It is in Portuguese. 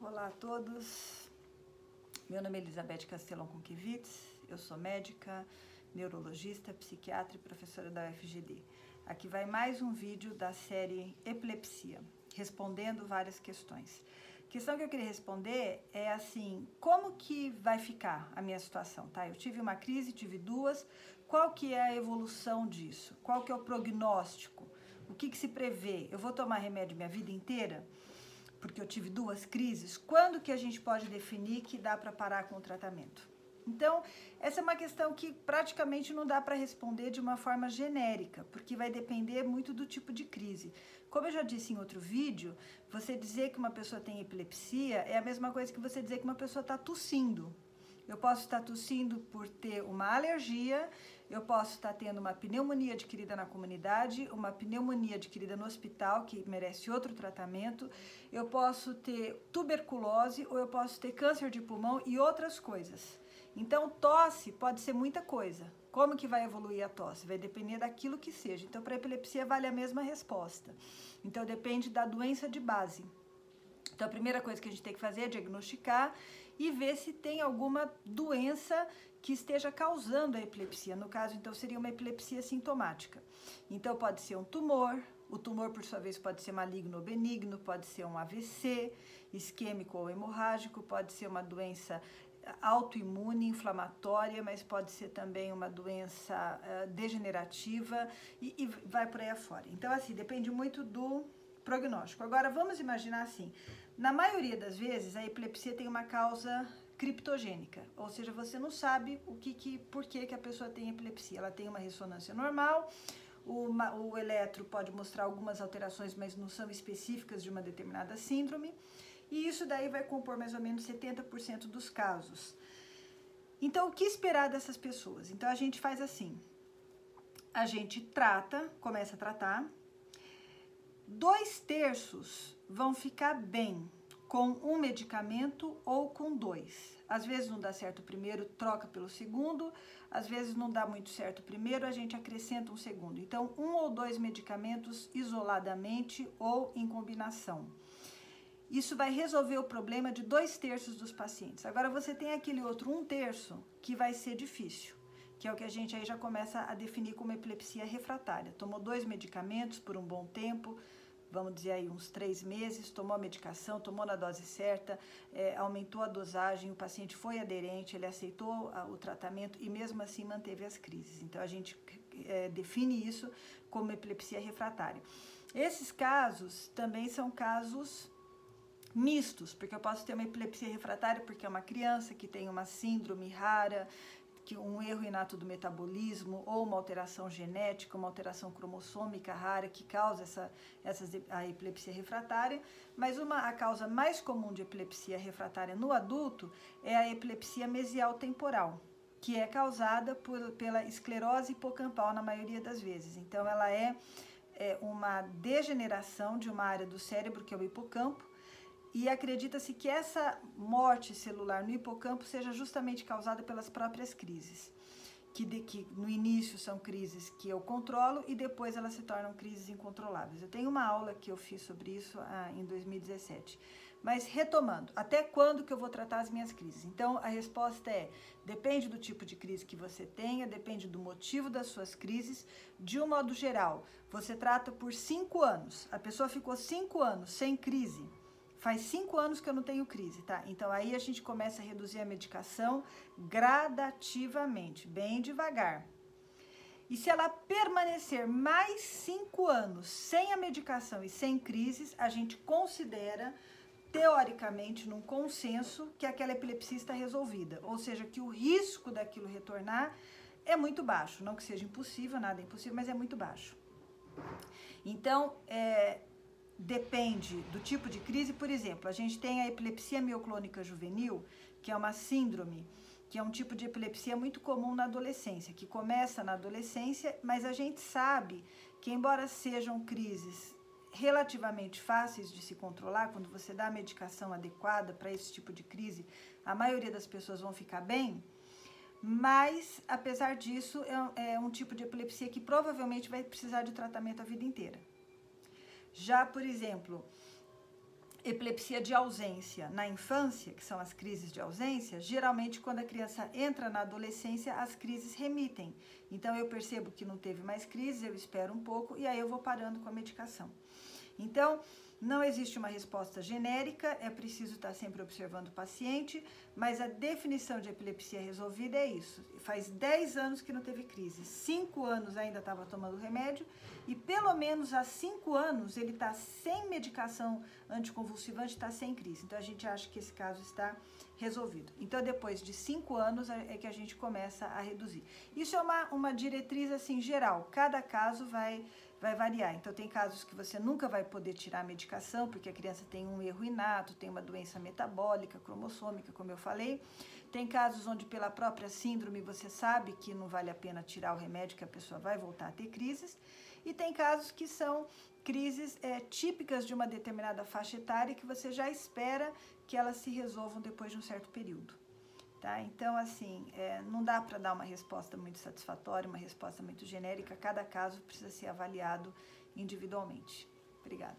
Olá a todos, meu nome é Elizabeth Castellon Conquevitz, eu sou médica, neurologista, psiquiatra e professora da UFGD. Aqui vai mais um vídeo da série Epilepsia, respondendo várias questões. A questão que eu queria responder é assim, como que vai ficar a minha situação, tá? Eu tive uma crise, tive duas, qual que é a evolução disso? Qual que é o prognóstico? O que se prevê? Eu vou tomar remédio minha vida inteira? Porque eu tive duas crises, quando que a gente pode definir que dá para parar com o tratamento? Então, essa é uma questão que praticamente não dá para responder de uma forma genérica, porque vai depender muito do tipo de crise. Como eu já disse em outro vídeo, você dizer que uma pessoa tem epilepsia é a mesma coisa que você dizer que uma pessoa está tossindo. Eu posso estar tossindo por ter uma alergia, eu posso estar tendo uma pneumonia adquirida na comunidade, uma pneumonia adquirida no hospital, que merece outro tratamento, eu posso ter tuberculose ou eu posso ter câncer de pulmão e outras coisas. Então, tosse pode ser muita coisa. Como que vai evoluir a tosse? Vai depender daquilo que seja. Então, para epilepsia vale a mesma resposta. Então, depende da doença de base. Então, a primeira coisa que a gente tem que fazer é diagnosticar e ver se tem alguma doença que esteja causando a epilepsia. No caso, então, seria uma epilepsia sintomática. Então, pode ser um tumor, o tumor, por sua vez, pode ser maligno ou benigno, pode ser um AVC, isquêmico ou hemorrágico, pode ser uma doença autoimune, inflamatória, mas pode ser também uma doença degenerativa e vai por aí afora. Então, assim, depende muito do prognóstico. Agora, vamos imaginar assim, na maioria das vezes, a epilepsia tem uma causa criptogênica, ou seja, você não sabe por que a pessoa tem epilepsia. Ela tem uma ressonância normal, o eletro pode mostrar algumas alterações, mas não são específicas de uma determinada síndrome, e isso daí vai compor mais ou menos 70% dos casos. Então, o que esperar dessas pessoas? Então, a gente faz assim, a gente começa a tratar, 2/3 vão ficar bem com um medicamento ou com 2. Às vezes não dá certo o primeiro, troca pelo segundo. Às vezes não dá muito certo o primeiro, a gente acrescenta um segundo. Então, 1 ou 2 medicamentos isoladamente ou em combinação. Isso vai resolver o problema de 2/3 dos pacientes. Agora, você tem aquele outro 1/3 que vai ser difícil, que é o que a gente aí já começa a definir como epilepsia refratária. Tomou 2 medicamentos por um bom tempo, vamos dizer aí uns 3 meses, tomou a medicação, tomou na dose certa, aumentou a dosagem, o paciente foi aderente, ele aceitou o tratamento e mesmo assim manteve as crises. Então, a gente define isso como epilepsia refratária. Esses casos também são casos mistos, porque eu posso ter uma epilepsia refratária porque é uma criança que tem uma síndrome rara, um erro inato do metabolismo ou uma alteração genética, uma alteração cromossômica rara que causa a epilepsia refratária, mas a causa mais comum de epilepsia refratária no adulto é a epilepsia mesial temporal, que é causada pela esclerose hipocampal na maioria das vezes. Então, ela é uma degeneração de uma área do cérebro, que é o hipocampo, e acredita-se que essa morte celular no hipocampo seja justamente causada pelas próprias crises, que no início são crises que eu controlo e depois elas se tornam crises incontroláveis. Eu tenho uma aula que eu fiz sobre isso em 2017. Mas retomando, até quando que eu vou tratar as minhas crises? Então, a resposta depende do tipo de crise que você tenha, depende do motivo das suas crises. De um modo geral, você trata por 5 anos. A pessoa ficou 5 anos sem crise. Faz 5 anos que eu não tenho crise, tá? Então, aí a gente começa a reduzir a medicação gradativamente, bem devagar. E se ela permanecer mais 5 anos sem a medicação e sem crises, a gente considera, teoricamente, num consenso, que aquela epilepsia está resolvida. Ou seja, que o risco daquilo retornar é muito baixo. Não que seja impossível, nada é impossível, mas é muito baixo. Então, depende do tipo de crise. Por exemplo, a gente tem a epilepsia mioclônica juvenil, que é uma síndrome, que é um tipo de epilepsia muito comum na adolescência, que começa na adolescência, mas a gente sabe que, embora sejam crises relativamente fáceis de se controlar, quando você dá a medicação adequada para esse tipo de crise, a maioria das pessoas vão ficar bem, mas, apesar disso, é um tipo de epilepsia que provavelmente vai precisar de tratamento a vida inteira. Já, por exemplo, epilepsia de ausência na infância, que são as crises de ausência, geralmente quando a criança entra na adolescência, as crises remitem. Então eu percebo que não teve mais crise, eu espero um pouco e aí eu vou parando com a medicação. Então, não existe uma resposta genérica, é preciso estar sempre observando o paciente, mas a definição de epilepsia resolvida é isso. Faz 10 anos que não teve crise, 5 anos ainda estava tomando remédio e pelo menos há 5 anos ele está sem medicação anticonvulsivante, está sem crise. Então a gente acha que esse caso está resolvido. Então depois de 5 anos é que a gente começa a reduzir. Isso é uma diretriz assim geral, cada caso vai variar. Então, tem casos que você nunca vai poder tirar a medicação, porque a criança tem um erro inato, tem uma doença metabólica, cromossômica, como eu falei. Tem casos onde, pela própria síndrome, você sabe que não vale a pena tirar o remédio, que a pessoa vai voltar a ter crises. E tem casos que são crises típicas de uma determinada faixa etária, que você já espera que elas se resolvam depois de um certo período. Tá? Então, assim, não dá para dar uma resposta muito satisfatória, uma resposta muito genérica. Cada caso precisa ser avaliado individualmente. Obrigada.